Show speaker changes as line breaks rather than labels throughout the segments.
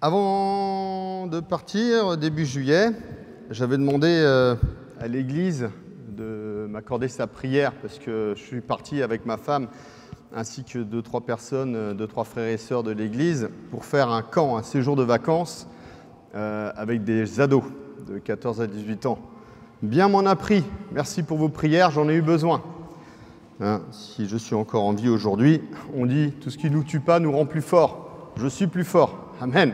Avant de partir, début juillet, j'avais demandé à l'église de m'accorder sa prière parce que je suis parti avec ma femme ainsi que 2-3 personnes, 2-3 frères et sœurs de l'église pour faire un camp, un séjour de vacances avec des ados de 14 à 18 ans. Bien m'en a pris. Merci pour vos prières, j'en ai eu besoin. Hein, si je suis encore en vie aujourd'hui, on dit « tout ce qui ne nous tue pas nous rend plus forts ». Je suis plus fort. Amen.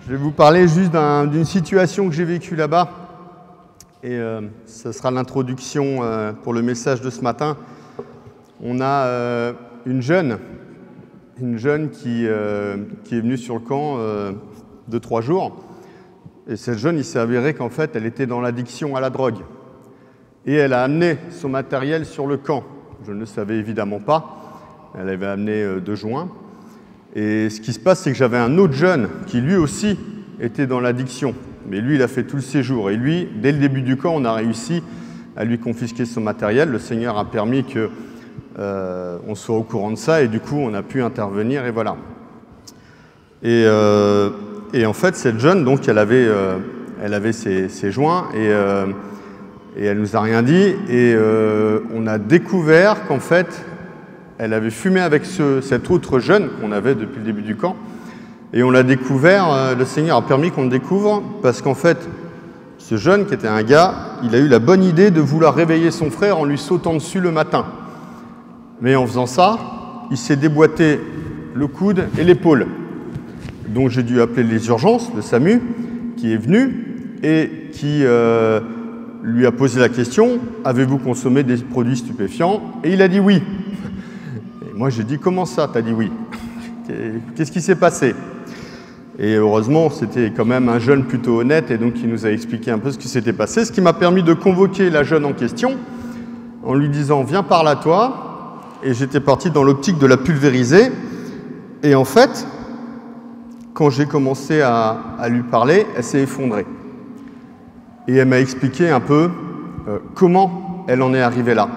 Je vais vous parler juste d'une situation que j'ai vécue là-bas. Et ce sera l'introduction pour le message de ce matin. On a une jeune qui est venue sur le camp de 3 jours. Et cette jeune, il s'est avéré qu'en fait, elle était dans l'addiction à la drogue. Et elle a amené son matériel sur le camp. Je ne le savais évidemment pas. Elle avait amené 2 joints. Et ce qui se passe, c'est que j'avais un autre jeune qui lui aussi était dans l'addiction. Mais lui, il a fait tout le séjour. Et lui, dès le début du camp, on a réussi à lui confisquer son matériel. Le Seigneur a permis qu'on soit au courant de ça. Et du coup, on a pu intervenir. Et voilà. Et en fait, cette jeune, donc, elle avait ses joints. Et elle nous a rien dit. Et on a découvert qu'en fait, elle avait fumé avec cet autre jeune qu'on avait depuis le début du camp. Et on l'a découvert, le Seigneur a permis qu'on le découvre, parce qu'en fait, ce jeune qui était un gars, il a eu la bonne idée de vouloir réveiller son frère en lui sautant dessus le matin. Mais en faisant ça, il s'est déboîté le coude et l'épaule. Donc j'ai dû appeler les urgences, le SAMU, qui est venu et qui lui a posé la question « Avez-vous consommé des produits stupéfiants ?» Et il a dit oui. Moi, j'ai dit, comment ça, t'as dit oui? Qu'est-ce qui s'est passé? Et heureusement, c'était quand même un jeune plutôt honnête, et donc il nous a expliqué un peu ce qui s'était passé, ce qui m'a permis de convoquer la jeune en question, en lui disant, viens par là, toi. Et j'étais parti dans l'optique de la pulvériser. Et en fait, quand j'ai commencé à lui parler, elle s'est effondrée. Et elle m'a expliqué un peu comment elle en est arrivée là.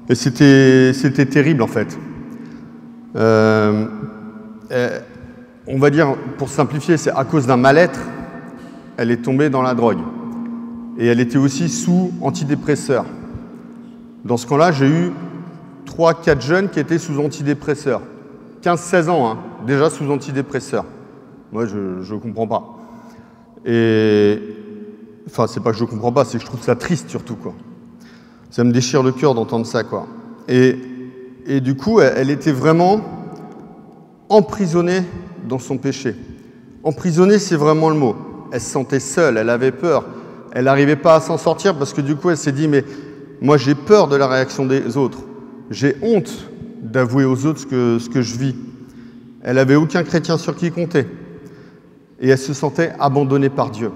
Et c'était terrible en fait. On va dire, pour simplifier, c'est à cause d'un mal-être, elle est tombée dans la drogue. Et elle était aussi sous antidépresseurs. Dans ce camp-là, j'ai eu 3-4 jeunes qui étaient sous antidépresseurs. 15-16 ans, hein, déjà sous antidépresseurs. Moi, je ne comprends pas. Et enfin, c'est pas que je ne comprends pas, c'est que je trouve ça triste surtout, quoi. Ça me déchire le cœur d'entendre ça, quoi. Et du coup, elle était vraiment emprisonnée dans son péché. Emprisonnée, c'est vraiment le mot. Elle se sentait seule, elle avait peur. Elle n'arrivait pas à s'en sortir parce que du coup, elle s'est dit, mais moi, j'ai peur de la réaction des autres. J'ai honte d'avouer aux autres ce que je vis. Elle n'avait aucun chrétien sur qui compter. Et elle se sentait abandonnée par Dieu.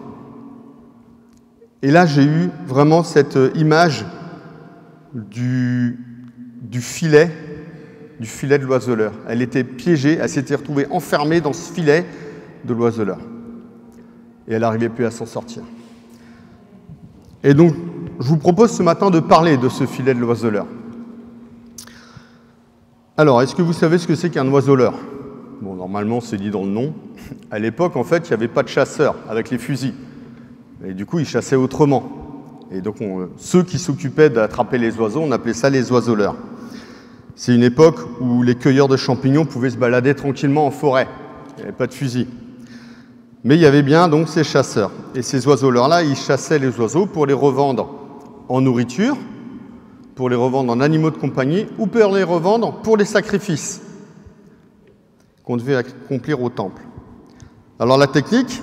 Et là, j'ai eu vraiment cette image du filet de l'oiseleur. Elle était piégée, elle s'était retrouvée enfermée dans ce filet de l'oiseleur. Et elle n'arrivait plus à s'en sortir. Et donc, je vous propose ce matin de parler de ce filet de l'oiseleur. Alors, est-ce que vous savez ce que c'est qu'un oiseleur? Bon, normalement, c'est dit dans le nom. À l'époque, en fait, il n'y avait pas de chasseurs avec les fusils. Et du coup, ils chassaient autrement. Et donc, ceux qui s'occupaient d'attraper les oiseaux, on appelait ça les oiseleurs. C'est une époque où les cueilleurs de champignons pouvaient se balader tranquillement en forêt. Il n'y avait pas de fusil. Mais il y avait bien donc ces chasseurs. Et ces oiseleurs-là, ils chassaient les oiseaux pour les revendre en nourriture, pour les revendre en animaux de compagnie, ou pour les revendre pour les sacrifices qu'on devait accomplir au temple. Alors la technique,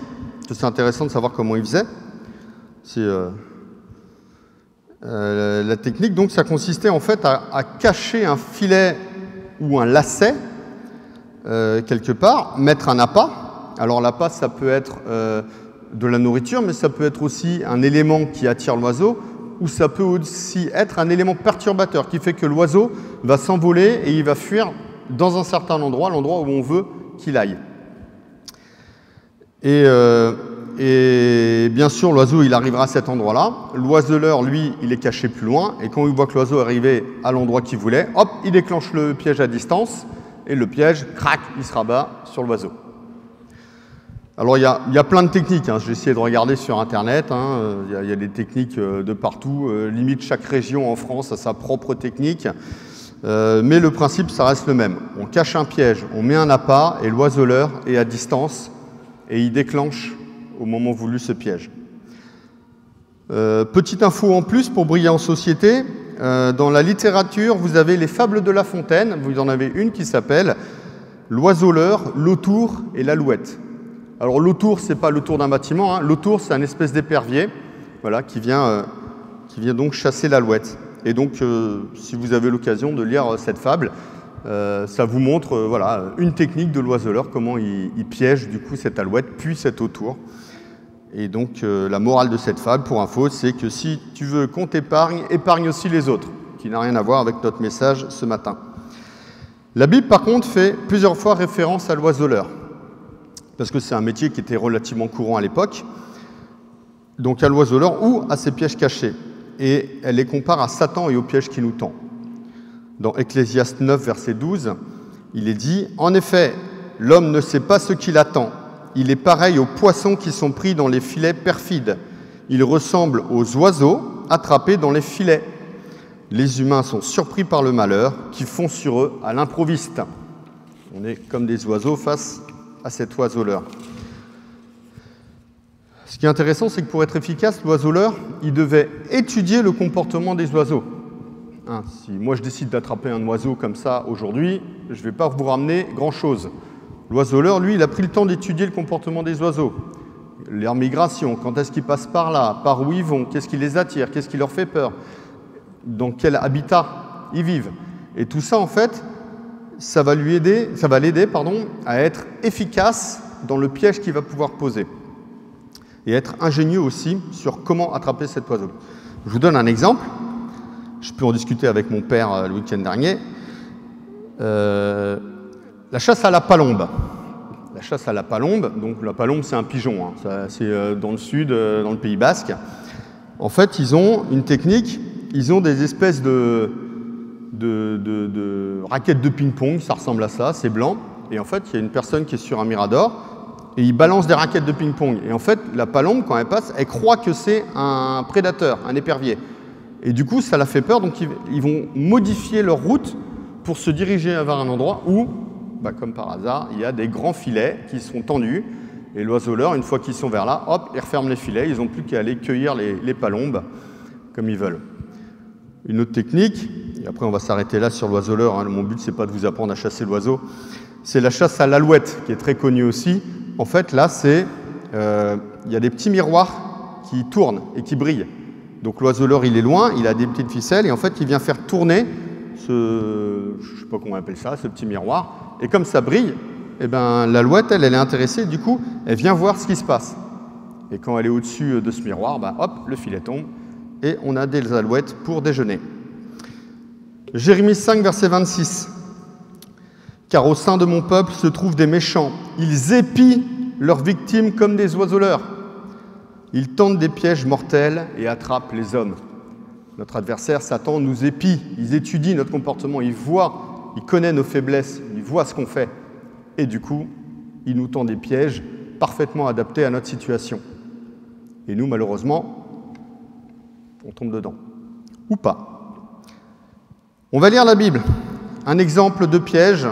c'est intéressant de savoir comment ils faisaient. La technique, donc, ça consistait en fait à cacher un filet ou un lacet quelque part, mettre un appât. Alors l'appât, ça peut être de la nourriture, mais ça peut être aussi un élément qui attire l'oiseau, ou ça peut aussi être un élément perturbateur qui fait que l'oiseau va s'envoler et il va fuir dans un certain endroit, l'endroit où on veut qu'il aille. Et bien sûr, l'oiseau, il arrivera à cet endroit-là. L'oiseleur, lui, il est caché plus loin. Et quand il voit que l'oiseau est arrivé à l'endroit qu'il voulait, hop, il déclenche le piège à distance. Et le piège, crac, il se rabat sur l'oiseau. Alors il y a plein de techniques, hein. J'ai essayé de regarder sur Internet, hein. Il y a des techniques de partout, limite chaque région en France a sa propre technique, mais le principe ça reste le même. On cache un piège, on met un appât et l'oiseleur est à distance et il déclenche au moment voulu ce piège. Petite info en plus pour briller en société, dans la littérature vous avez les fables de La Fontaine, vous en avez une qui s'appelle l'oiseleur, l'autour et l'alouette. Alors l'autour, ce n'est pas le tour d'un bâtiment, hein. L'autour, c'est un espèce d'épervier, voilà, qui vient donc chasser l'alouette. Et donc, si vous avez l'occasion de lire cette fable, ça vous montre voilà, une technique de l'oiseleur, comment il piège du coup cette alouette, puis cet autour. Et donc, la morale de cette fable, pour info, c'est que si tu veux qu'on t'épargne, épargne aussi les autres, qui n'a rien à voir avec notre message ce matin. La Bible, par contre, fait plusieurs fois référence à l'oiseleur, parce que c'est un métier qui était relativement courant à l'époque, donc à l'oiseleur ou à ses pièges cachés. Et elle les compare à Satan et aux pièges qu'il nous tend. Dans Ecclésiaste 9, verset 12, il est dit « En effet, l'homme ne sait pas ce qu'il attend. Il est pareil aux poissons qui sont pris dans les filets perfides. Il ressemble aux oiseaux attrapés dans les filets. Les humains sont surpris par le malheur qui fond sur eux à l'improviste. » On est comme des oiseaux face à cet oiseleur. Ce qui est intéressant, c'est que pour être efficace, l'oiseleur, il devait étudier le comportement des oiseaux. Hein, si moi je décide d'attraper un oiseau comme ça aujourd'hui, je ne vais pas vous ramener grand-chose. L'oiseleur, lui, il a pris le temps d'étudier le comportement des oiseaux. Leur migration, quand est-ce qu'ils passent par là, par où ils vont, qu'est-ce qui les attire, qu'est-ce qui leur fait peur, dans quel habitat ils vivent. Et tout ça, en fait, ça va l'aider à être efficace dans le piège qu'il va pouvoir poser. Et être ingénieux aussi sur comment attraper cet oiseau. Je vous donne un exemple. Je peux en discuter avec mon père le week-end dernier. La chasse à la palombe. La chasse à la palombe, donc la palombe c'est un pigeon, hein. C'est dans le sud, dans le Pays Basque. En fait, ils ont une technique, ils ont des espèces de raquettes de ping-pong, ça ressemble à ça, c'est blanc. Et en fait, il y a une personne qui est sur un mirador et il balance des raquettes de ping-pong. Et en fait, la palombe, quand elle passe, elle croit que c'est un prédateur, un épervier. Et du coup, ça la fait peur, donc ils vont modifier leur route pour se diriger vers un endroit où, comme par hasard, il y a des grands filets qui sont tendus. Et l'oiseleur, une fois qu'ils sont vers là, hop, ils referment les filets, ils n'ont plus qu'à aller cueillir les palombes comme ils veulent. Une autre technique, et après on va s'arrêter là sur l'oiseleur, hein, mon but c'est pas de vous apprendre à chasser l'oiseau, c'est la chasse à l'alouette, qui est très connue aussi. En fait, là, il y a des petits miroirs qui tournent et qui brillent. Donc l'oiseleur, il est loin, il a des petites ficelles, et en fait, il vient faire tourner je ne sais pas comment on appelle ça, ce petit miroir. Et comme ça brille, eh ben, l'alouette, elle est intéressée, du coup, elle vient voir ce qui se passe. Et quand elle est au-dessus de ce miroir, hop, le filet tombe, et on a des alouettes pour déjeuner. Jérémie 5, verset 26. « Car au sein de mon peuple se trouvent des méchants. Ils épient leurs victimes comme des oiseleurs. Ils tentent des pièges mortels et attrapent les hommes. » Notre adversaire, Satan, nous épie. Il étudie notre comportement. Il voit, il connaît nos faiblesses. Il voit ce qu'on fait. Et du coup, il nous tend des pièges parfaitement adaptés à notre situation. Et nous, malheureusement, on tombe dedans. Ou pas. On va lire la Bible. Un exemple de piège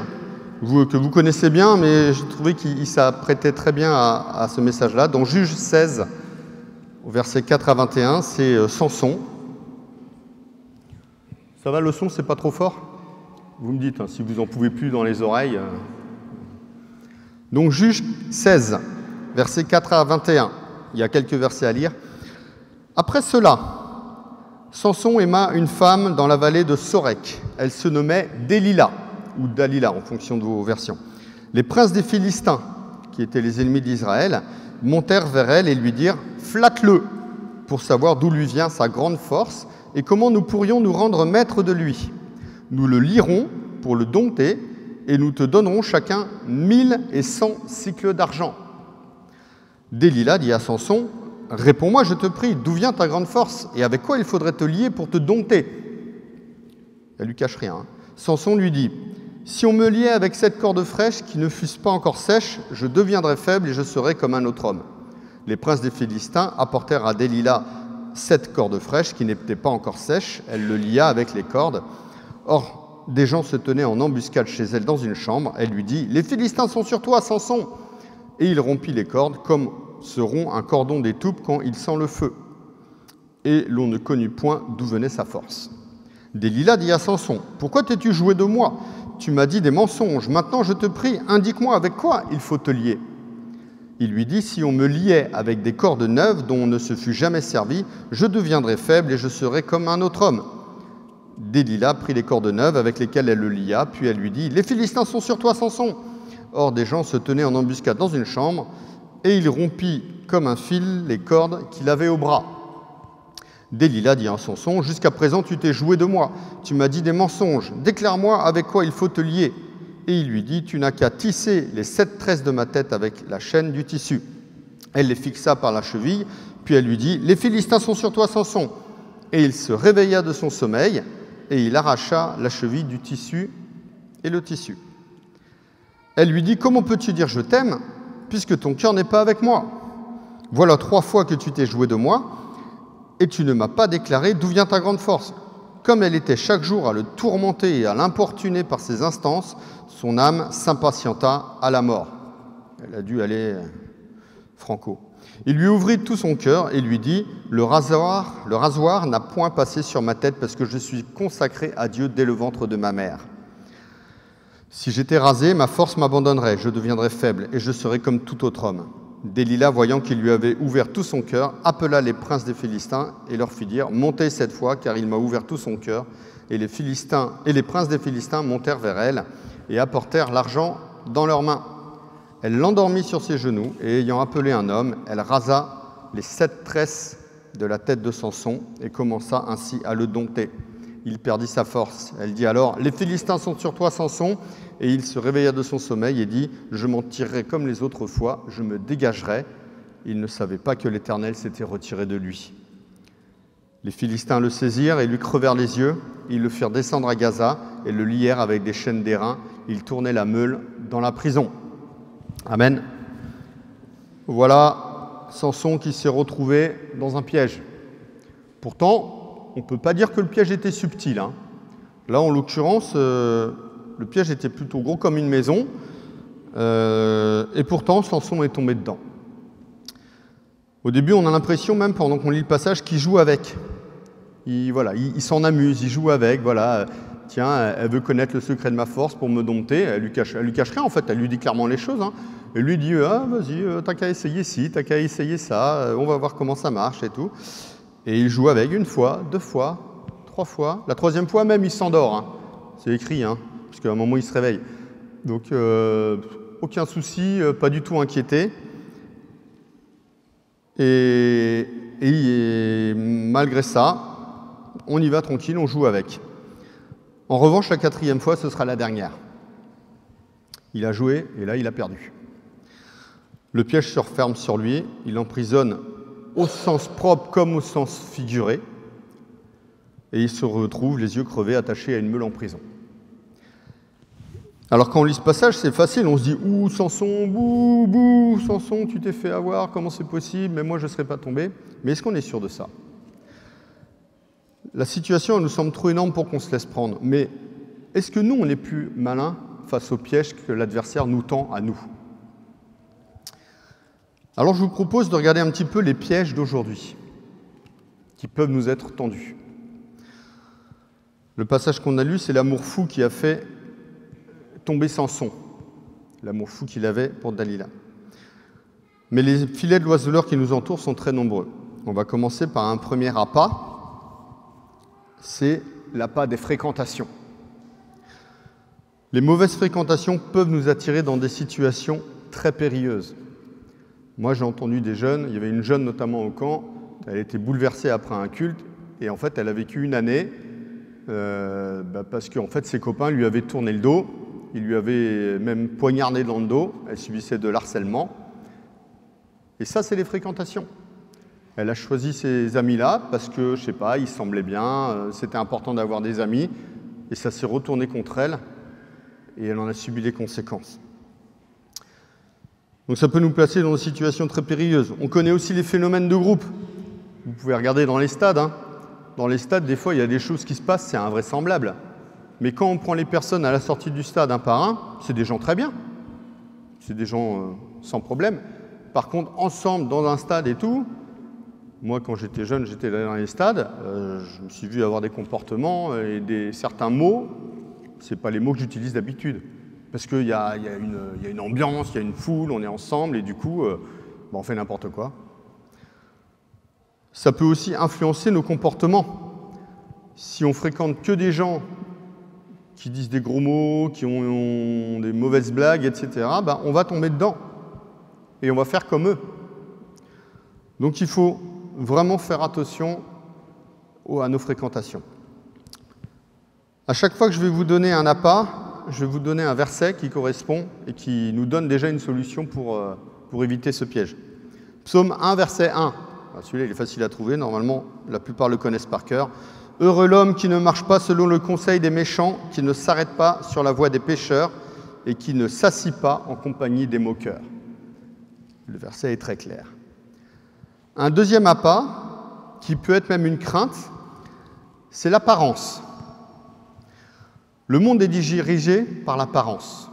que vous connaissez bien, mais j'ai trouvé qu'il s'apprêtait très bien à ce message-là. Dans Juge 16, au verset 4 à 21, c'est Samson. Ça va, le son, c'est pas trop fort? Vous me dites, hein, si vous n'en pouvez plus dans les oreilles. Donc Juge 16, versets 4 à 21. Il y a quelques versets à lire. Après cela, Samson aima une femme dans la vallée de Sorek. Elle se nommait Délila, ou Dalila, en fonction de vos versions. Les princes des Philistins, qui étaient les ennemis d'Israël, montèrent vers elle et lui dirent « Flatte-le » pour savoir d'où lui vient sa grande force et comment nous pourrions nous rendre maîtres de lui. Nous le lierons pour le dompter et nous te donnerons chacun 1100 cycles d'argent. Délila dit à Samson « Réponds-moi, je te prie, d'où vient ta grande force et avec quoi il faudrait te lier pour te dompter ?» Elle lui cache rien. Samson lui dit « si on me liait avec 7 cordes fraîches qui ne fussent pas encore sèches, je deviendrais faible et je serais comme un autre homme. Les princes des Philistins apportèrent à Delilah 7 cordes fraîches qui n'étaient pas encore sèches. Elle le lia avec les cordes. Or, des gens se tenaient en embuscade chez elle dans une chambre. Elle lui dit « Les Philistins sont sur toi, Samson !» Et il rompit les cordes comme se rompt un cordon d'étoupe quand il sent le feu. Et l'on ne connut point d'où venait sa force. Delilah dit à Samson « Pourquoi t'es-tu joué de moi ? Tu m'as dit des mensonges. Maintenant, je te prie, indique-moi avec quoi il faut te lier. » Il lui dit « Si on me liait avec des cordes neuves dont on ne se fût jamais servi, je deviendrais faible et je serais comme un autre homme. » Delilah prit les cordes neuves avec lesquelles elle le lia, puis elle lui dit « Les Philistins sont sur toi, Samson !» Or, des gens se tenaient en embuscade dans une chambre, et il rompit comme un fil les cordes qu'il avait au bras. Delilah dit à Samson « Jusqu'à présent, tu t'es joué de moi. Tu m'as dit des mensonges. Déclare-moi avec quoi il faut te lier. » Et il lui dit « Tu n'as qu'à tisser les 7 tresses de ma tête avec la chaîne du tissu. » Elle les fixa par la cheville, puis elle lui dit « Les Philistins sont sur toi, Samson !» Et il se réveilla de son sommeil, et il arracha la cheville du tissu et le tissu. Elle lui dit « Comment peux-tu dire je t'aime, puisque ton cœur n'est pas avec moi? Voilà 3 fois que tu t'es joué de moi, et tu ne m'as pas déclaré d'où vient ta grande force. » Comme elle était chaque jour à le tourmenter et à l'importuner par ses instances, son âme s'impatienta à la mort. Elle a dû aller franco. Il lui ouvrit tout son cœur et lui dit « Le rasoir n'a point passé sur ma tête parce que je suis consacré à Dieu dès le ventre de ma mère. Si j'étais rasé, ma force m'abandonnerait, je deviendrais faible et je serais comme tout autre homme. » Delilah, voyant qu'il lui avait ouvert tout son cœur, appela les princes des Philistins et leur fit dire « Montez cette fois, car il m'a ouvert tout son cœur. » Et les princes des Philistins montèrent vers elle et apportèrent l'argent dans leurs mains. Elle l'endormit sur ses genoux, et ayant appelé un homme, elle rasa les 7 tresses de la tête de Samson et commença ainsi à le dompter. Il perdit sa force. Elle dit alors « Les Philistins sont sur toi, Samson !» Et il se réveilla de son sommeil et dit « Je m'en tirerai comme les autres fois, je me dégagerai. » Il ne savait pas que l'Éternel s'était retiré de lui. Les Philistins le saisirent et lui crevèrent les yeux. Ils le firent descendre à Gaza et le lièrent avec des chaînes d'airain. Ils tournaient la meule dans la prison. Amen. Voilà Samson qui s'est retrouvé dans un piège. Pourtant, on ne peut pas dire que le piège était subtil. Là, en l'occurrence, le piège était plutôt gros comme une maison. Et pourtant, Samson est tombé dedans. Au début, on a l'impression, même pendant qu'on lit le passage, qu'il joue avec. Il s'en amuse, il joue avec. Voilà. Tiens, elle veut connaître le secret de ma force pour me dompter. Elle lui cache rien, en fait. Elle lui dit clairement les choses. Elle lui dit vas-y, t'as qu'à essayer ci, t'as qu'à essayer ça. On va voir comment ça marche et tout. Et il joue avec 1 fois, 2 fois, 3 fois. La 3e fois même, il s'endort. C'est écrit, parce qu'à un moment, il se réveille. Donc, aucun souci, pas du tout inquiété. Et malgré ça, on y va tranquille, on joue avec. En revanche, la 4e fois, ce sera la dernière. Il a joué et là, il a perdu. Le piège se referme sur lui, il emprisonne au sens propre comme au sens figuré, et il se retrouve les yeux crevés, attachés à une meule en prison. Alors quand on lit ce passage, c'est facile, on se dit « Ouh, Samson, bouh, Samson, tu t'es fait avoir, comment c'est possible, mais moi je ne serais pas tombé ». Mais est-ce qu'on est sûr de ça ? La situation elle nous semble trop énorme pour qu'on se laisse prendre, mais est-ce que nous, on est plus malin face au piège que l'adversaire nous tend à nous ? Alors je vous propose de regarder un petit peu les pièges d'aujourd'hui qui peuvent nous être tendus. Le passage qu'on a lu, c'est l'amour fou qui a fait tomber Samson, l'amour fou qu'il avait pour Delilah. Mais les filets de l'oiseleur qui nous entourent sont très nombreux. On va commencer par un premier appât, c'est l'appât des fréquentations. Les mauvaises fréquentations peuvent nous attirer dans des situations très périlleuses. Moi, j'ai entendu des jeunes, il y avait une jeune notamment au camp, elle était bouleversée après un culte, et en fait, elle a vécu 1 année, parce qu'en fait, ses copains lui avaient tourné le dos, ils lui avaient même poignardé dans le dos, elle subissait de l'harcèlement. Et ça, c'est les fréquentations. Elle a choisi ces amis-là parce que, je ne sais pas, ils semblaient bien, c'était important d'avoir des amis, et ça s'est retourné contre elle. et elle en a subi les conséquences. Donc ça peut nous placer dans des situations très périlleuses. On connaît aussi les phénomènes de groupe. Vous pouvez regarder dans les stades. Dans les stades, des fois, il y a des choses qui se passent, c'est invraisemblable. Mais quand on prend les personnes à la sortie du stade un par un, c'est des gens très bien. C'est des gens sans problème. Par contre, ensemble, dans un stade et tout, moi, quand j'étais jeune, j'étais dans les stades, je me suis vu avoir des comportements et certains mots, ce n'est pas les mots que j'utilise d'habitude. Parce qu'il y a une ambiance, il y a une foule, on est ensemble, et du coup, on fait n'importe quoi. Ça peut aussi influencer nos comportements. Si on fréquente que des gens qui disent des gros mots, qui ont des mauvaises blagues, etc., on va tomber dedans. Et on va faire comme eux. Donc il faut vraiment faire attention à nos fréquentations. À chaque fois que je vais vous donner un appât, je vais vous donner un verset qui correspond et qui nous donne déjà une solution pour éviter ce piège. Psaume 1, verset 1. Celui-là, il est facile à trouver. Normalement, la plupart le connaissent par cœur. « Heureux l'homme qui ne marche pas selon le conseil des méchants, qui ne s'arrête pas sur la voie des pécheurs et qui ne s'assit pas en compagnie des moqueurs. » Le verset est très clair. Un deuxième appât, qui peut être même une crainte, c'est l'apparence. Le monde est dirigé par l'apparence.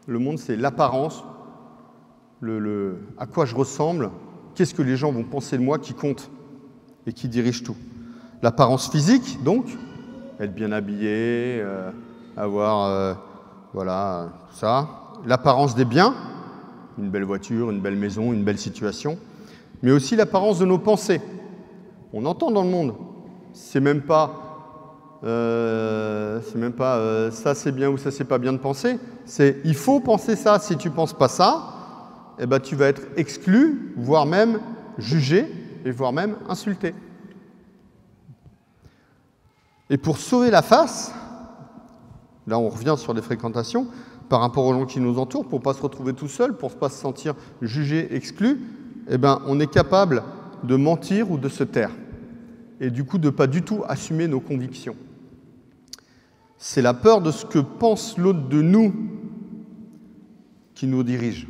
Le monde, c'est l'apparence, à quoi je ressemble, qu'est-ce que les gens vont penser de moi qui compte et qui dirige tout. L'apparence physique, donc, être bien habillé, avoir, tout ça. L'apparence des biens, une belle voiture, une belle maison, une belle situation. Mais aussi l'apparence de nos pensées. On entend dans le monde, c'est même pas ça c'est bien ou ça c'est pas bien de penser, c'est il faut penser ça, si tu penses pas ça, tu vas être exclu, voire même jugé, et voire même insulté. Et pour sauver la face, là on revient sur les fréquentations, par rapport aux gens qui nous entourent, pour ne pas se retrouver tout seul, pour ne pas se sentir jugé, exclu, on est capable de mentir ou de se taire. Et du coup de ne pas du tout assumer nos convictions. C'est la peur de ce que pense l'autre de nous qui nous dirige.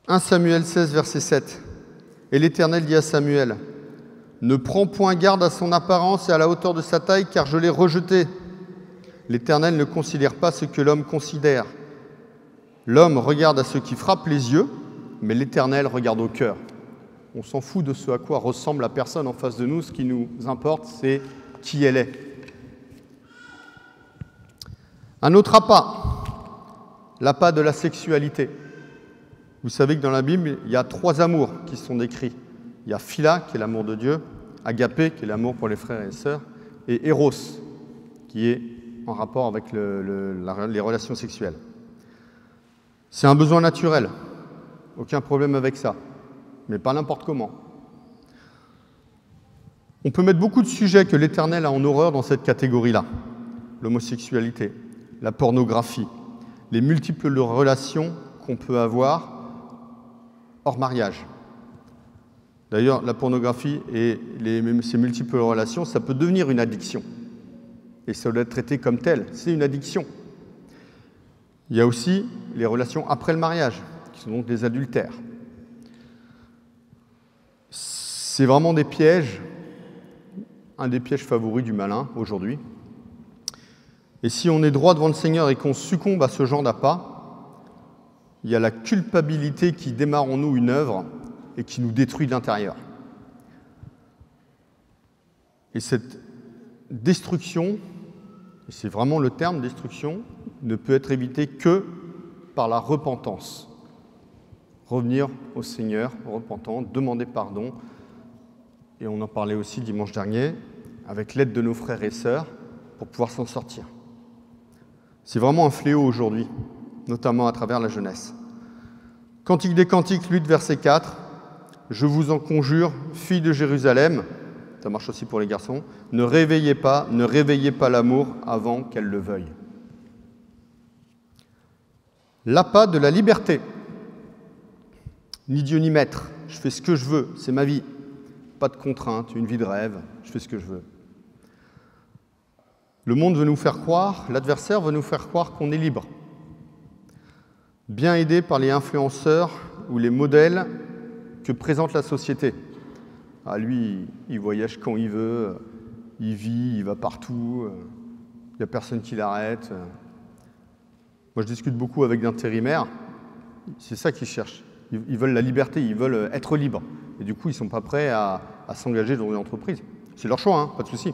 1 Samuel 16, verset 7. « Et l'Éternel dit à Samuel, « Ne prends point garde à son apparence et à la hauteur de sa taille, car je l'ai rejeté. L'Éternel ne considère pas ce que l'homme considère. L'homme regarde à ce qui frappe les yeux, mais l'Éternel regarde au cœur. » On s'en fout de ce à quoi ressemble la personne en face de nous. Ce qui nous importe, c'est qui elle est. Un autre appât, l'appât de la sexualité. Vous savez que dans la Bible, il y a 3 amours qui sont décrits. Il y a Philia, qui est l'amour de Dieu, Agapé, qui est l'amour pour les frères et les sœurs, et Eros, qui est en rapport avec les relations sexuelles. C'est un besoin naturel, aucun problème avec ça. Mais pas n'importe comment. On peut mettre beaucoup de sujets que l'Éternel a en horreur dans cette catégorie-là. L'homosexualité, la pornographie, les multiples relations qu'on peut avoir hors mariage. D'ailleurs, la pornographie et ces multiples relations, ça peut devenir une addiction. Et ça doit être traité comme tel. C'est une addiction. Il y a aussi les relations après le mariage, qui sont donc des adultères. C'est vraiment des pièges, un des pièges favoris du malin aujourd'hui. Et si on est droit devant le Seigneur et qu'on succombe à ce genre d'appât, il y a la culpabilité qui démarre en nous une œuvre et qui nous détruit de l'intérieur. Et cette destruction, et c'est vraiment le terme destruction, ne peut être évitée que par la repentance. Revenir au Seigneur, repentant, demander pardon. Et on en parlait aussi dimanche dernier, avec l'aide de nos frères et sœurs, pour pouvoir s'en sortir. C'est vraiment un fléau aujourd'hui, notamment à travers la jeunesse. Cantique des Cantiques, 8, verset 4. « Je vous en conjure, filles de Jérusalem », ça marche aussi pour les garçons, « ne réveillez pas l'amour avant qu'elle le veuille. » L'appât de la liberté. Ni Dieu ni maître, je fais ce que je veux, c'est ma vie. Pas de contraintes, une vie de rêve, je fais ce que je veux. Le monde veut nous faire croire, l'adversaire veut nous faire croire qu'on est libre. Bien aidé par les influenceurs ou les modèles que présente la société. Ah, lui, il voyage quand il veut, il vit, il va partout, il n'y a personne qui l'arrête. Moi, je discute beaucoup avec d'intérimaires, c'est ça qu'ils cherchent. Ils veulent la liberté, ils veulent être libres. Et du coup, ils ne sont pas prêts à s'engager dans une entreprise. C'est leur choix, hein, pas de souci.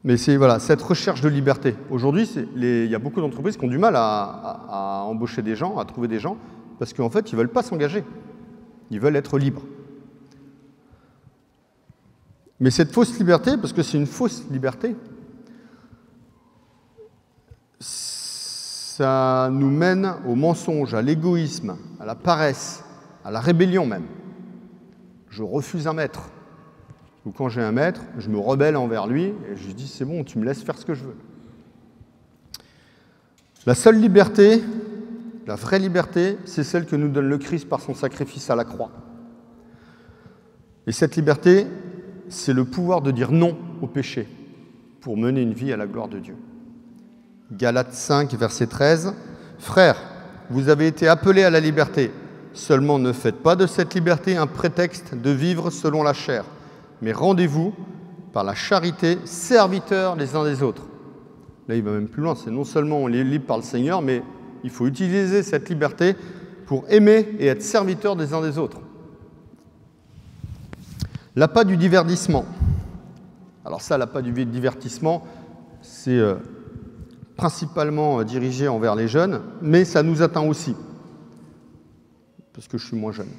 Mais c'est voilà, cette recherche de liberté. Aujourd'hui, il y a beaucoup d'entreprises qui ont du mal à embaucher des gens, à trouver des gens, parce qu'en fait, ils ne veulent pas s'engager. Ils veulent être libres. Mais cette fausse liberté, parce que c'est une fausse liberté, ça nous mène au mensonge, à l'égoïsme, à la paresse, à la rébellion même. Je refuse un maître. Ou quand j'ai un maître, je me rebelle envers lui et je lui dis c'est bon, tu me laisses faire ce que je veux. La seule liberté, la vraie liberté, c'est celle que nous donne le Christ par son sacrifice à la croix. Et cette liberté, c'est le pouvoir de dire non au péché pour mener une vie à la gloire de Dieu. Galates 5, verset 13. « Frères, vous avez été appelés à la liberté. Seulement ne faites pas de cette liberté un prétexte de vivre selon la chair. Mais rendez-vous, par la charité, serviteurs les uns des autres. » Là, il va même plus loin. C'est non seulement on est libre par le Seigneur, mais il faut utiliser cette liberté pour aimer et être serviteurs des uns des autres. L'appât du divertissement. Alors ça, l'appât du divertissement, c'est principalement dirigé envers les jeunes, mais ça nous atteint aussi, parce que je suis moins jeune.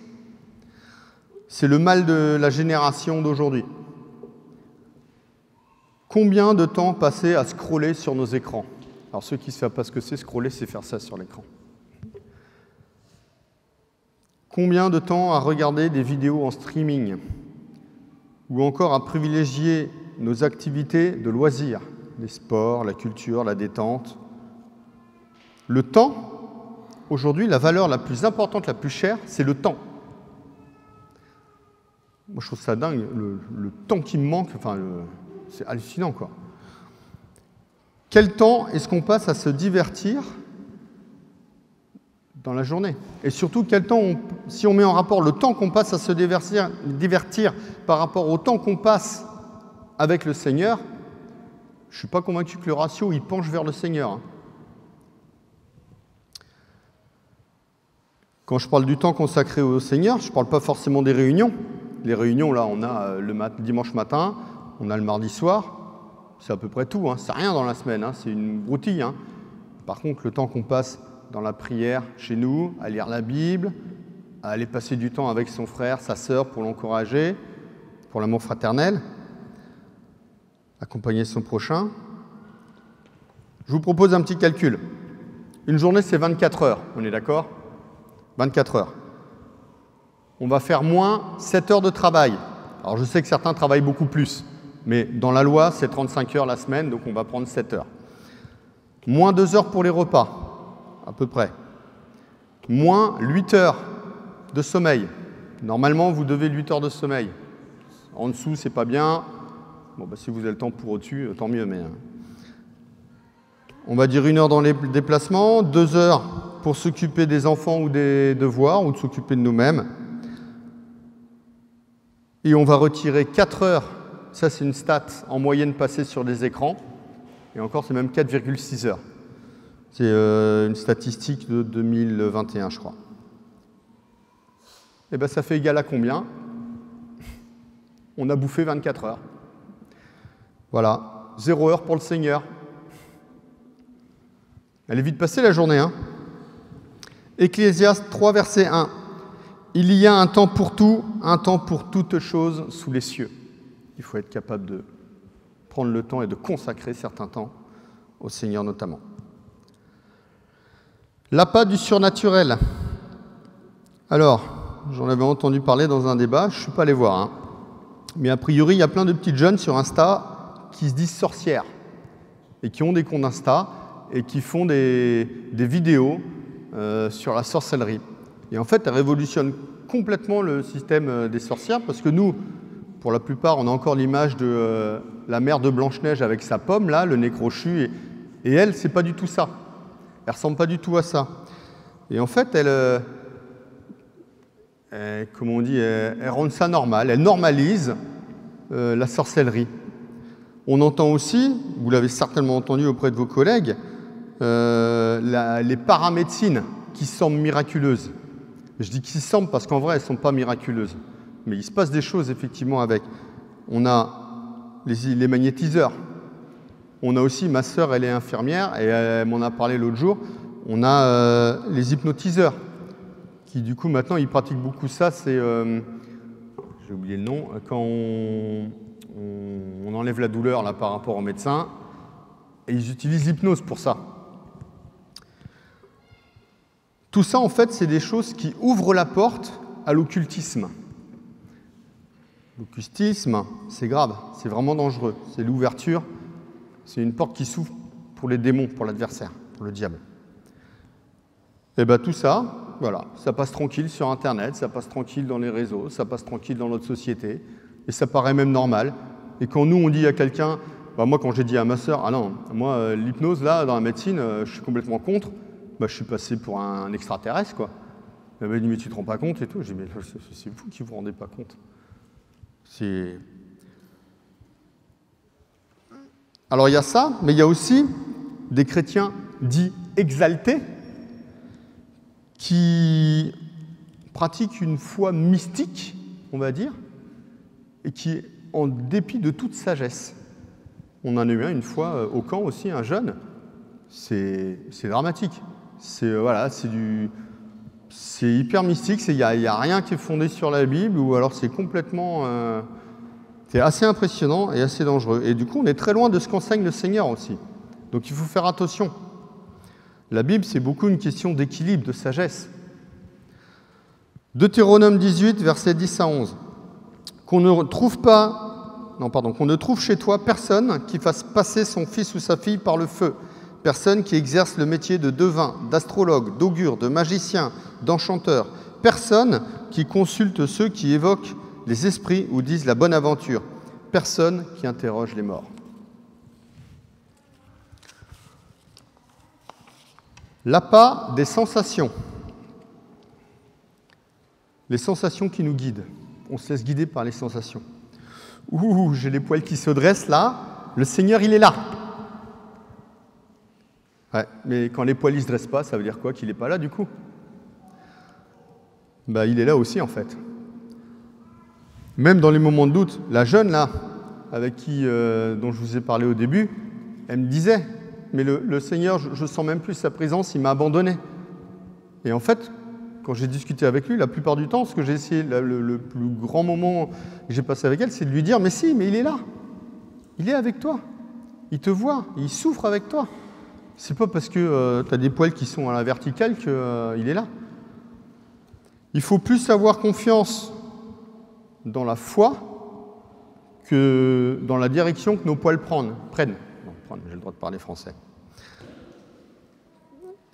C'est le mal de la génération d'aujourd'hui. Combien de temps passer à scroller sur nos écrans? Alors ceux qui ne savent pas ce que c'est, scroller, c'est faire ça sur l'écran. Combien de temps à regarder des vidéos en streaming? Ou encore à privilégier nos activités de loisirs, les sports, la culture, la détente. Le temps, aujourd'hui, la valeur la plus importante, la plus chère, c'est le temps. Moi, je trouve ça dingue, le temps qui me manque, enfin, c'est hallucinant, quoi. Quel temps est-ce qu'on passe à se divertir dans la journée? Et surtout, quel temps, si on met en rapport le temps qu'on passe à se divertir par rapport au temps qu'on passe avec le Seigneur, je ne suis pas convaincu que le ratio, il penche vers le Seigneur. Quand je parle du temps consacré au Seigneur, je ne parle pas forcément des réunions. Les réunions, là, on a le dimanche matin, on a le mardi soir, c'est à peu près tout, hein. C'est rien dans la semaine, hein. C'est une broutille. Hein. Par contre, le temps qu'on passe dans la prière chez nous, à lire la Bible, à aller passer du temps avec son frère, sa sœur pour l'encourager, pour l'amour fraternel, accompagner son prochain. Je vous propose un petit calcul. Une journée, c'est 24 heures, on est d'accord? 24 heures. On va faire moins 7 heures de travail. Alors je sais que certains travaillent beaucoup plus, mais dans la loi, c'est 35 heures la semaine, donc on va prendre 7 heures. Moins 2 heures pour les repas, à peu près. Moins 8 heures de sommeil. Normalement, vous devez 8 heures de sommeil. En dessous, c'est pas bien. Bon, bah, si vous avez le temps pour au-dessus, tant mieux. Mais on va dire 1 heure dans les déplacements, 2 heures pour s'occuper des enfants ou des devoirs, ou de s'occuper de nous-mêmes. Et on va retirer 4 heures, ça c'est une stat, en moyenne passée sur des écrans. Et encore, c'est même 4,6 heures. C'est une statistique de 2021, je crois. Et bien, ça fait égal à combien? On a bouffé 24 heures. Voilà, 0 heure pour le Seigneur. Elle est vite passée la journée, hein. Ecclésiaste 3, verset 1. Il y a un temps pour tout, un temps pour toutes choses sous les cieux. Il faut être capable de prendre le temps et de consacrer certains temps au Seigneur notamment. L'appât du surnaturel. Alors, j'en avais entendu parler dans un débat, je ne suis pas allé voir, hein. Mais a priori, il y a plein de petites jeunes sur Insta qui se disent sorcières et qui ont des comptes Insta et qui font des vidéos sur la sorcellerie. Et en fait, elle révolutionne complètement le système des sorcières parce que nous, Pour la plupart, on a encore l'image de la mère de Blanche-Neige avec sa pomme, là, le nez crochu. Et elle, c'est pas du tout ça. Elle ressemble pas du tout à ça. Et en fait, comment on dit, elle rend ça normal. Elle normalise la sorcellerie. On entend aussi, vous l'avez certainement entendu auprès de vos collègues, les paramédecines qui semblent miraculeuses. Je dis qui semblent parce qu'en vrai, elles ne sont pas miraculeuses. Mais il se passe des choses effectivement avec. On a les magnétiseurs. On a aussi, ma sœur, elle est infirmière et elle m'en a parlé l'autre jour, on a les hypnotiseurs qui du coup maintenant ils pratiquent beaucoup ça, c'est, j'ai oublié le nom, quand on enlève la douleur là, par rapport au médecin et ils utilisent l'hypnose pour ça. Tout ça en fait c'est des choses qui ouvrent la porte à l'occultisme. L'occultisme, c'est grave, c'est vraiment dangereux, c'est l'ouverture. C'est une porte qui s'ouvre pour les démons, pour l'adversaire, pour le diable. Et bien tout ça, voilà, ça passe tranquille sur Internet, ça passe tranquille dans les réseaux, ça passe tranquille dans notre société, et ça paraît même normal. Et quand nous, on dit à quelqu'un, bah moi quand j'ai dit à ma sœur, ah non, moi l'hypnose là, dans la médecine, je suis complètement contre, bah, je suis passé pour un extraterrestre, quoi. Elle m'a dit, mais tu te rends pas compte et tout. J'ai dit, mais c'est vous qui vous rendez pas compte. C'est... Alors il y a ça, mais il y a aussi des chrétiens dits exaltés qui pratiquent une foi mystique, on va dire, et qui, en dépit de toute sagesse, on en a eu un une fois au camp aussi, un jeune, c'est dramatique. C'est voilà, c'est hyper mystique, il n'y a rien qui est fondé sur la Bible, ou alors c'est complètement... C'est assez impressionnant et assez dangereux. Et du coup, on est très loin de ce qu'enseigne le Seigneur aussi. Donc il faut faire attention. La Bible, c'est beaucoup une question d'équilibre, de sagesse. Deutéronome 18, versets 10 à 11. Qu'on ne trouve chez toi personne qui fasse passer son fils ou sa fille par le feu. Personne qui exerce le métier de devin, d'astrologue, d'augure, de magicien, d'enchanteur. Personne qui consulte ceux qui évoquent les esprits ou disent la bonne aventure. Personne qui interroge les morts. L'appât des sensations. Les sensations qui nous guident. On se laisse guider par les sensations. Ouh, j'ai les poils qui se dressent là. Le Seigneur, il est là. Ouais, mais quand les poils ne se dressent pas, ça veut dire quoi? Qu'il n'est pas là du coup? Bah, il est là aussi en fait. Même dans les moments de doute, la jeune là, avec qui, dont je vous ai parlé au début, elle me disait, mais le Seigneur, je ne sens même plus sa présence, il m'a abandonné. Et en fait, quand j'ai discuté avec lui, la plupart du temps, ce que j'ai essayé, le plus grand moment que j'ai passé avec elle, c'est de lui dire, mais si, mais il est là. Il est avec toi. Il te voit, il souffre avec toi. C'est pas parce que tu as des poils qui sont à la verticale qu'il est là. Il faut plus avoir confiance dans la foi que dans la direction que nos poils prennent. J'ai le droit de parler français.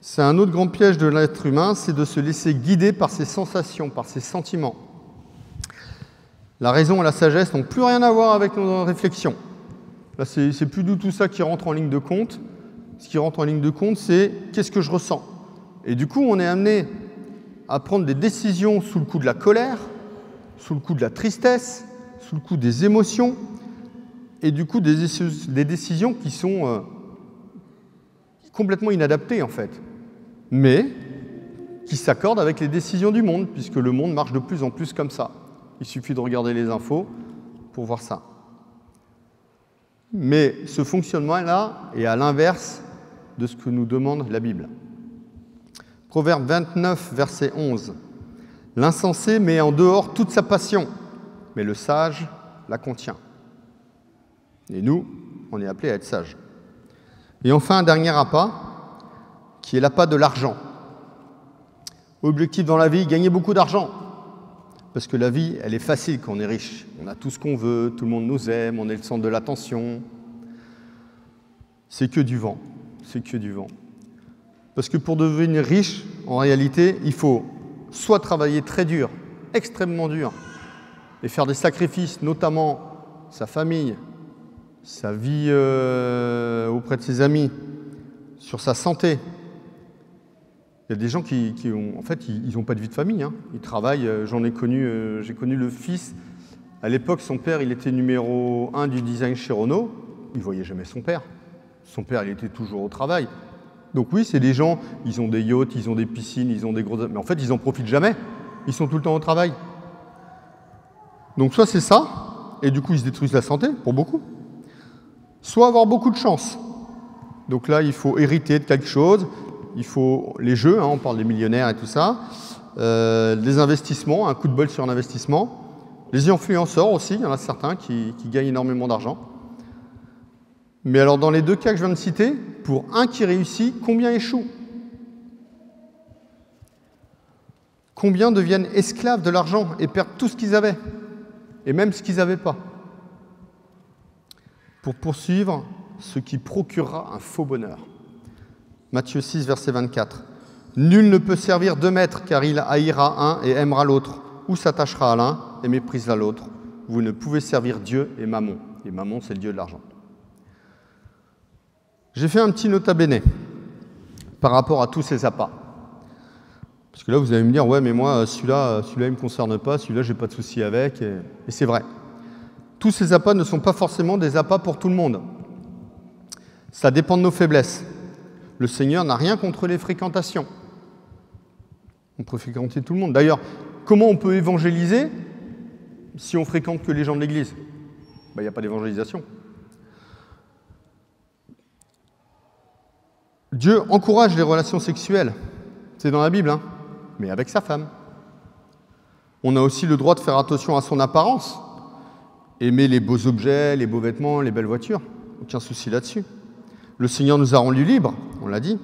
C'est un autre grand piège de l'être humain, c'est de se laisser guider par ses sensations, par ses sentiments. La raison et la sagesse n'ont plus rien à voir avec nos réflexions. Là, c'est plus du tout ça qui rentre en ligne de compte. Ce qui rentre en ligne de compte, c'est qu'est-ce que je ressens. Et du coup, on est amené à prendre des décisions sous le coup de la colère, sous le coup de la tristesse, sous le coup des émotions, et du coup des décisions qui sont complètement inadaptées en fait, mais qui s'accordent avec les décisions du monde, puisque le monde marche de plus en plus comme ça. Il suffit de regarder les infos pour voir ça. Mais ce fonctionnement-là est à l'inverse de ce que nous demande la Bible. Proverbe 29, verset 11. L'insensé met en dehors toute sa passion, mais le sage la contient. Et nous, on est appelés à être sages. Et enfin, un dernier appât, qui est l'appât de l'argent. Objectif dans la vie, gagner beaucoup d'argent. Parce que la vie, elle est facile quand on est riche. On a tout ce qu'on veut, tout le monde nous aime, on est le centre de l'attention. C'est que du vent. C'est que du vent. Parce que pour devenir riche, en réalité, il faut soit travailler très dur, extrêmement dur, et faire des sacrifices, notamment sa famille, sa vie auprès de ses amis, sur sa santé. Il y a des gens qui ont, en fait, ils n'ont pas de vie de famille, hein. Ils travaillent. J'ai connu le fils. À l'époque, son père, il était numéro 1 du design chez Renault. Il ne voyait jamais son père. Son père, il était toujours au travail. Donc oui, c'est des gens, ils ont des yachts, ils ont des piscines, ils ont des grosses... Mais en fait, ils n'en profitent jamais. Ils sont tout le temps au travail. Donc soit c'est ça, et du coup, ils se détruisent la santé, pour beaucoup. Soit avoir beaucoup de chance. Donc là, il faut hériter de quelque chose. Il faut les jeux, hein, on parle des millionnaires et tout ça, des investissements, un coup de bol sur un investissement, les influenceurs aussi, il y en a certains qui gagnent énormément d'argent. Mais alors dans les deux cas que je viens de citer, pour un qui réussit, combien échouent? Combien deviennent esclaves de l'argent et perdent tout ce qu'ils avaient, et même ce qu'ils n'avaient pas, pour poursuivre ce qui procurera un faux bonheur. Matthieu 6, verset 24. « Nul ne peut servir deux maîtres, car il haïra un et aimera l'autre, ou s'attachera à l'un et méprisera l'autre. Vous ne pouvez servir Dieu et Mammon. » Et Mammon, c'est le dieu de l'argent. J'ai fait un petit nota bene par rapport à tous ces appâts. Parce que là, vous allez me dire, ouais, mais moi, celui-là, il ne me concerne pas, celui-là, je n'ai pas de souci avec. Et c'est vrai. Tous ces appâts ne sont pas forcément des appâts pour tout le monde. Ça dépend de nos faiblesses. Le Seigneur n'a rien contre les fréquentations. On peut fréquenter tout le monde. D'ailleurs, comment on peut évangéliser si on fréquente que les gens de l'Église? Il n'y a pas d'évangélisation. Dieu encourage les relations sexuelles. C'est dans la Bible, hein, mais avec sa femme. On a aussi le droit de faire attention à son apparence. Aimer les beaux objets, les beaux vêtements, les belles voitures. Aucun souci là-dessus. Le Seigneur nous a rendus libres, on l'a dit.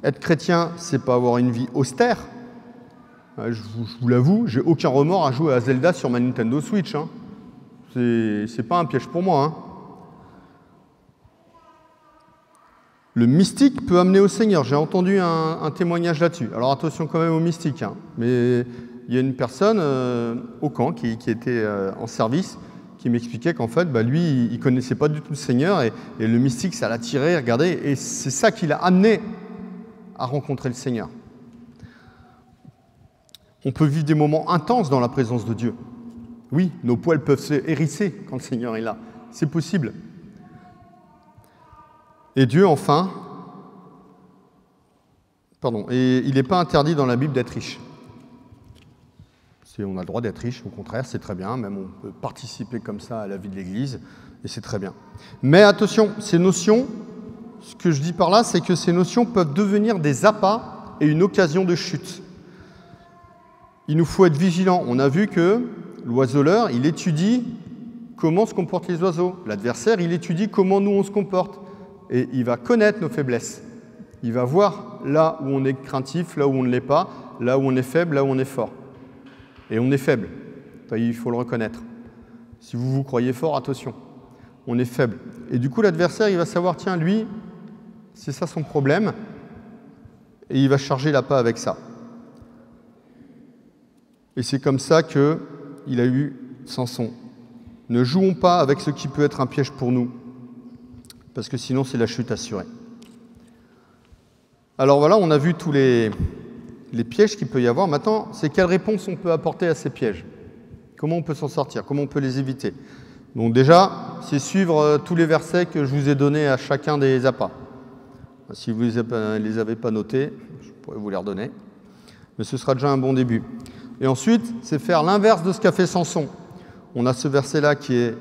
Être chrétien, c'est pas avoir une vie austère. Je vous l'avoue, j'ai aucun remords à jouer à Zelda sur ma Nintendo Switch. Hein. C'est pas un piège pour moi. Hein. Le mystique peut amener au Seigneur. J'ai entendu un témoignage là-dessus. Alors attention quand même au mystique. Hein. Mais il y a une personne au camp qui était en service, qui m'expliquait qu'en fait, lui, il ne connaissait pas du tout le Seigneur et le mystique, ça l'attirait, regardez, et c'est ça qui l'a amené à rencontrer le Seigneur. On peut vivre des moments intenses dans la présence de Dieu. Oui, nos poils peuvent se hérisser quand le Seigneur est là. C'est possible. Et Dieu, enfin, et il n'est pas interdit dans la Bible d'être riche. On a le droit d'être riche, au contraire, c'est très bien, même on peut participer comme ça à la vie de l'Église, et c'est très bien. Mais attention, ces notions, ce que je dis par là, c'est que ces notions peuvent devenir des appâts et une occasion de chute. Il nous faut être vigilants. On a vu que l'oiseleur, il étudie comment se comportent les oiseaux. L'adversaire, il étudie comment nous on se comporte. Et il va connaître nos faiblesses. Il va voir là où on est craintif, là où on ne l'est pas, là où on est faible, là où on est fort. Et on est faible, il faut le reconnaître. Si vous vous croyez fort, attention, on est faible. Et du coup, l'adversaire, il va savoir, tiens, lui, c'est ça son problème, et il va charger l'appât avec ça. Et c'est comme ça qu'il a eu Samson. Ne jouons pas avec ce qui peut être un piège pour nous, parce que sinon, c'est la chute assurée. Alors voilà, on a vu tous les pièges qu'il peut y avoir. Maintenant, c'est quelle réponse on peut apporter à ces pièges? Comment on peut s'en sortir? Comment on peut les éviter? Donc déjà, c'est suivre tous les versets que je vous ai donnés à chacun des appâts. Si vous ne les avez pas notés, je pourrais vous les redonner. Mais ce sera déjà un bon début. Et ensuite, c'est faire l'inverse de ce qu'a fait Samson. On a ce verset-là qui est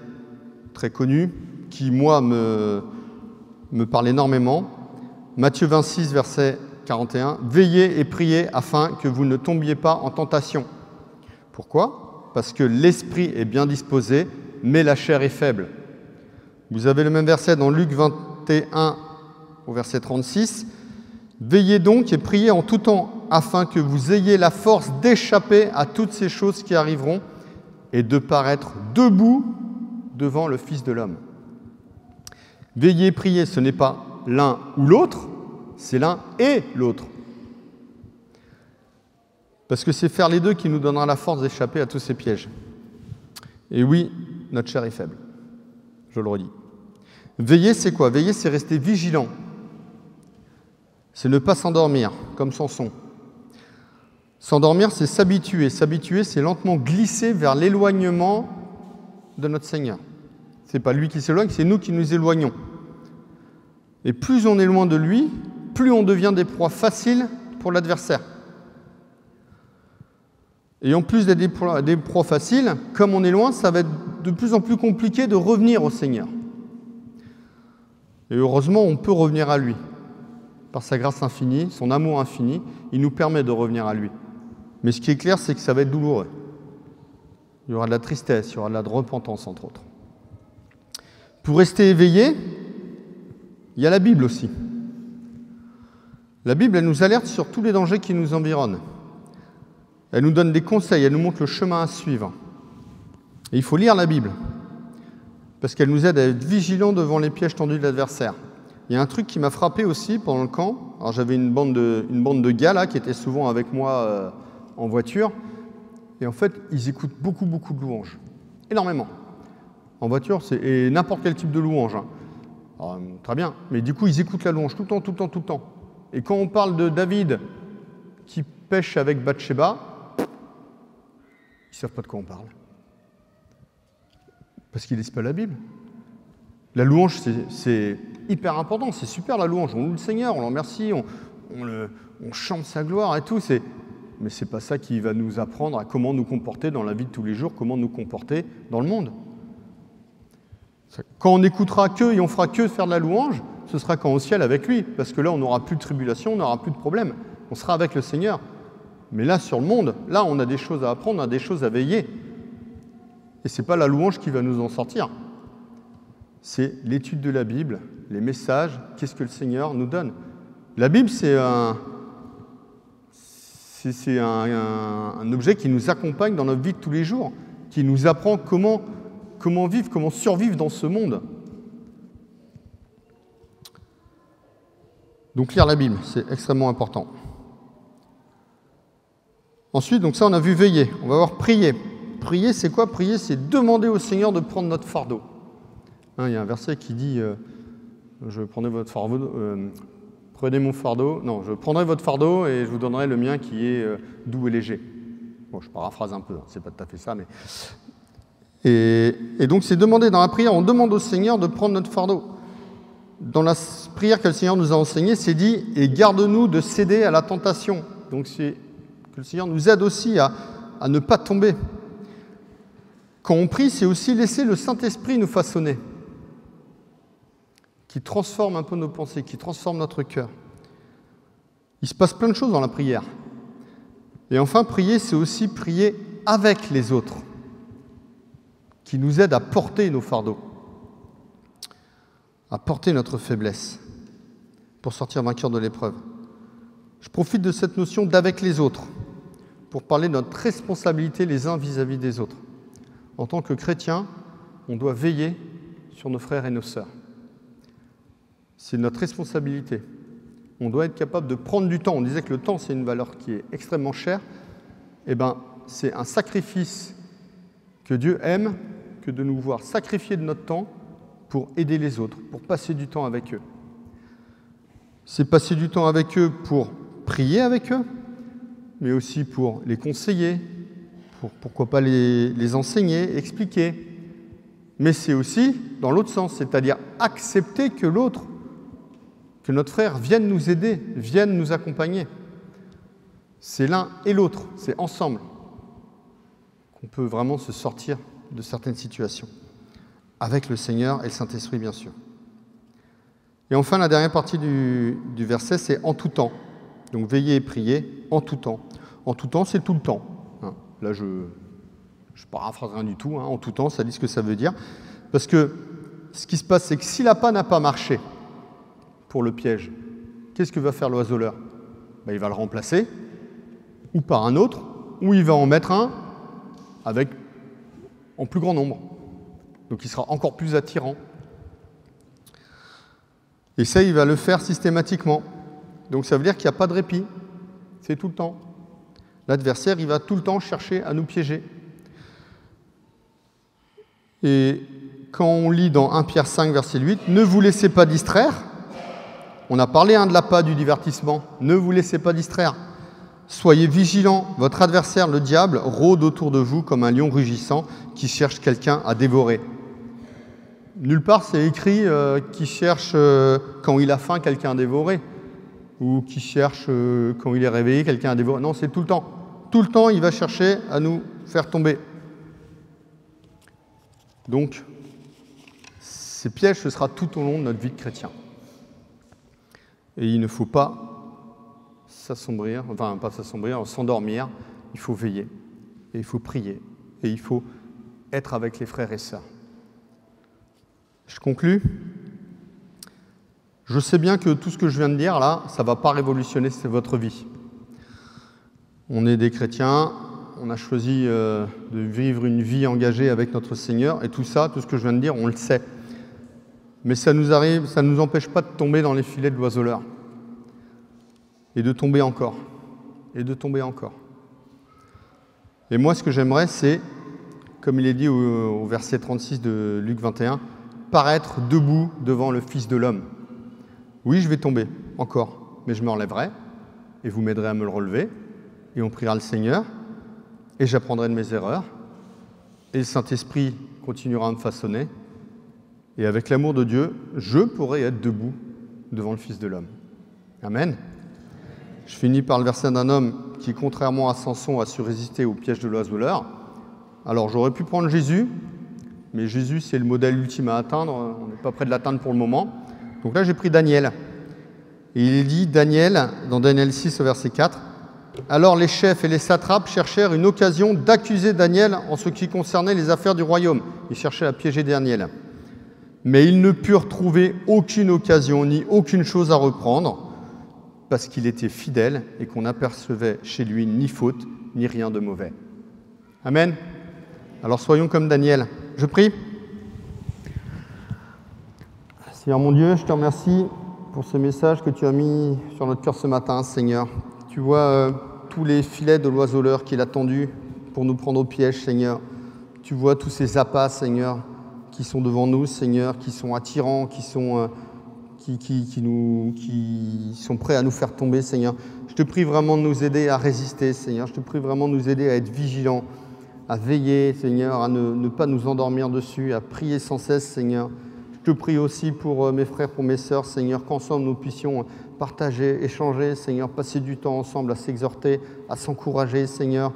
très connu, qui, moi, me parle énormément. Matthieu 26, verset 41. « Veillez et priez afin que vous ne tombiez pas en tentation. » Pourquoi? Parce que l'esprit est bien disposé, mais la chair est faible. Vous avez le même verset dans Luc 21, au verset 36. « Veillez donc et priez en tout temps, afin que vous ayez la force d'échapper à toutes ces choses qui arriveront et de paraître debout devant le Fils de l'homme. » Veillez et priez, ce n'est pas l'un ou l'autre, c'est l'un et l'autre. Parce que c'est faire les deux qui nous donnera la force d'échapper à tous ces pièges. Et oui, notre chair est faible, je le redis. Veiller, c'est quoi? Veiller, c'est rester vigilant. C'est ne pas s'endormir, comme Samson. S'endormir, c'est s'habituer. S'habituer, c'est lentement glisser vers l'éloignement de notre Seigneur. Ce n'est pas lui qui s'éloigne, c'est nous qui nous éloignons. Et plus on est loin de lui, plus on devient des proies faciles pour l'adversaire. Et en plus d'être des proies faciles, comme on est loin, ça va être de plus en plus compliqué de revenir au Seigneur. Et heureusement, on peut revenir à lui. Par sa grâce infinie, son amour infini, il nous permet de revenir à lui. Mais ce qui est clair, c'est que ça va être douloureux. Il y aura de la tristesse, il y aura de la repentance, entre autres. Pour rester éveillé, il y a la Bible aussi. La Bible, elle nous alerte sur tous les dangers qui nous environnent. Elle nous donne des conseils, elle nous montre le chemin à suivre. Et il faut lire la Bible, parce qu'elle nous aide à être vigilants devant les pièges tendus de l'adversaire. Il y a un truc qui m'a frappé aussi pendant le camp. Alors j'avais une bande de gars là, qui étaient souvent avec moi en voiture. Et en fait, ils écoutent beaucoup de louanges. Énormément. En voiture, et n'importe quel type de louange. Hein. Alors, très bien. Mais du coup, ils écoutent la louange tout le temps. Et quand on parle de David qui pêche avec Bathsheba, ils ne savent pas de quoi on parle. Parce qu'ils ne lisent pas la Bible. La louange, c'est hyper important, c'est super la louange. On loue le Seigneur, on le remercie, on chante sa gloire et tout. Mais ce n'est pas ça qui va nous apprendre à comment nous comporter dans la vie de tous les jours, comment nous comporter dans le monde. Quand on n'écoutera que et on fera que faire de la louange, ce sera quand au ciel avec lui. Parce que là, on n'aura plus de tribulation, on n'aura plus de problème. On sera avec le Seigneur. Mais là, sur le monde, là, on a des choses à apprendre, on a des choses à veiller. Et ce n'est pas la louange qui va nous en sortir. C'est l'étude de la Bible, les messages, qu'est-ce que le Seigneur nous donne. La Bible, c'est un objet qui nous accompagne dans notre vie de tous les jours, qui nous apprend comment vivre, comment survivre dans ce monde. Donc lire la Bible, c'est extrêmement important. Ensuite, donc ça on a vu veiller, on va voir prier. Prier, c'est quoi? Prier, c'est demander au Seigneur de prendre notre fardeau. Il y a un verset qui dit je prendrai votre fardeau, prenez mon fardeau. Non, je prendrai votre fardeau et je vous donnerai le mien qui est doux et léger. Bon, je paraphrase un peu, hein, c'est pas tout à fait ça, mais. Et donc, c'est demander dans la prière, on demande au Seigneur de prendre notre fardeau. Dans la prière que le Seigneur nous a enseignée, c'est dit et garde-nous de céder à la tentation. Donc, c'est que le Seigneur nous aide aussi à ne pas tomber. Quand on prie, c'est aussi laisser le Saint-Esprit nous façonner, qui transforme un peu nos pensées, qui transforme notre cœur. Il se passe plein de choses dans la prière. Et enfin, prier, c'est aussi prier avec les autres, qui nous aident à porter nos fardeaux, à porter notre faiblesse, pour sortir vainqueur de l'épreuve. Je profite de cette notion d'avec les autres, pour parler de notre responsabilité les uns vis-à-vis des autres. En tant que chrétiens, on doit veiller sur nos frères et nos sœurs. C'est notre responsabilité. On doit être capable de prendre du temps. On disait que le temps, c'est une valeur qui est extrêmement chère. Eh bien, c'est un sacrifice que Dieu aime, que de nous voir sacrifier de notre temps pour aider les autres, pour passer du temps avec eux. C'est passer du temps avec eux pour prier avec eux, mais aussi pour les conseiller, pour pourquoi pas les enseigner, expliquer. Mais c'est aussi dans l'autre sens, c'est-à-dire accepter que l'autre, que notre frère vienne nous aider, vienne nous accompagner. C'est l'un et l'autre, c'est ensemble qu'on peut vraiment se sortir de certaines situations, avec le Seigneur et le Saint-Esprit, bien sûr. Et enfin, la dernière partie du verset, c'est « en tout temps ». Donc, veiller et prier en tout temps. En tout temps, c'est tout le temps. Là, je paraphrase rien du tout. En tout temps, ça dit ce que ça veut dire. Parce que ce qui se passe, c'est que si l'appât n'a pas marché pour le piège, qu'est-ce que va faire l'oiseleur? Il va le remplacer, ou par un autre, ou il va en mettre un en plus grand nombre. Donc il sera encore plus attirant. Et ça, il va le faire systématiquement. Donc ça veut dire qu'il n'y a pas de répit. C'est tout le temps. L'adversaire, il va tout le temps chercher à nous piéger. Et quand on lit dans 1 Pierre 5, verset 8, « Ne vous laissez pas distraire ». On a parlé de l'appât du divertissement. « Ne vous laissez pas distraire ». Soyez vigilants, votre adversaire, le diable, rôde autour de vous comme un lion rugissant qui cherche quelqu'un à dévorer. Nulle part, c'est écrit qu'il cherche, quand il a faim, quelqu'un à dévorer. Ou qui cherche, quand il est réveillé, quelqu'un à dévorer. Non, c'est tout le temps. Tout le temps, il va chercher à nous faire tomber. Donc, ces pièges, ce sera tout au long de notre vie de chrétien. Et il ne faut pas s'assombrir, enfin, pas s'assombrir, s'endormir. Il faut veiller. Et il faut prier. Et il faut être avec les frères et sœurs. Je conclus. Je sais bien que tout ce que je viens de dire, là, ça ne va pas révolutionner votre vie. On est des chrétiens, on a choisi de vivre une vie engagée avec notre Seigneur, et tout ça, tout ce que je viens de dire, on le sait. Mais ça nous arrive, ça ne nous empêche pas de tomber dans les filets de l'oiseleur. Et de tomber encore. Et de tomber encore. Et moi, ce que j'aimerais, c'est, comme il est dit au verset 36 de Luc 21, paraître debout devant le Fils de l'homme. Oui, je vais tomber, encore, mais je me relèverai, et vous m'aiderez à me le relever, et on priera le Seigneur, et j'apprendrai de mes erreurs, et le Saint-Esprit continuera à me façonner, et avec l'amour de Dieu, je pourrai être debout devant le Fils de l'homme. Amen. Je finis par le verset d'un homme qui, contrairement à Samson, a su résister au piège de l'oiseleur. Alors, j'aurais pu prendre Jésus, mais Jésus, c'est le modèle ultime à atteindre, on n'est pas près de l'atteindre pour le moment. Donc là, j'ai pris Daniel. Et il dit, Daniel, dans Daniel 6, au verset 4, « Alors les chefs et les satrapes cherchèrent une occasion d'accuser Daniel en ce qui concernait les affaires du royaume. » Ils cherchaient à piéger Daniel. Mais ils ne purent trouver aucune occasion ni aucune chose à reprendre parce qu'il était fidèle et qu'on n'apercevait chez lui ni faute ni rien de mauvais. Amen. Alors soyons comme Daniel. Je prie. Seigneur mon Dieu, je te remercie pour ce message que tu as mis sur notre cœur ce matin, Seigneur. Tu vois tous les filets de l'oiseleur qu'il a tendus pour nous prendre au piège, Seigneur. Tu vois tous ces appâts, Seigneur, qui sont devant nous, Seigneur, qui sont attirants, qui sont prêts à nous faire tomber, Seigneur. Je te prie vraiment de nous aider à résister, Seigneur. Je te prie vraiment de nous aider à être vigilants, à veiller, Seigneur, à ne pas nous endormir dessus, à prier sans cesse, Seigneur. Je te prie aussi pour mes frères, pour mes sœurs, Seigneur, qu'ensemble nous puissions partager, échanger, Seigneur, passer du temps ensemble à s'exhorter, à s'encourager, Seigneur,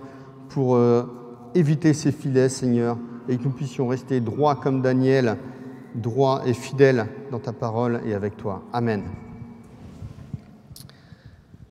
pour éviter ces filets, Seigneur, et que nous puissions rester droits comme Daniel, droits et fidèles dans ta parole et avec toi. Amen.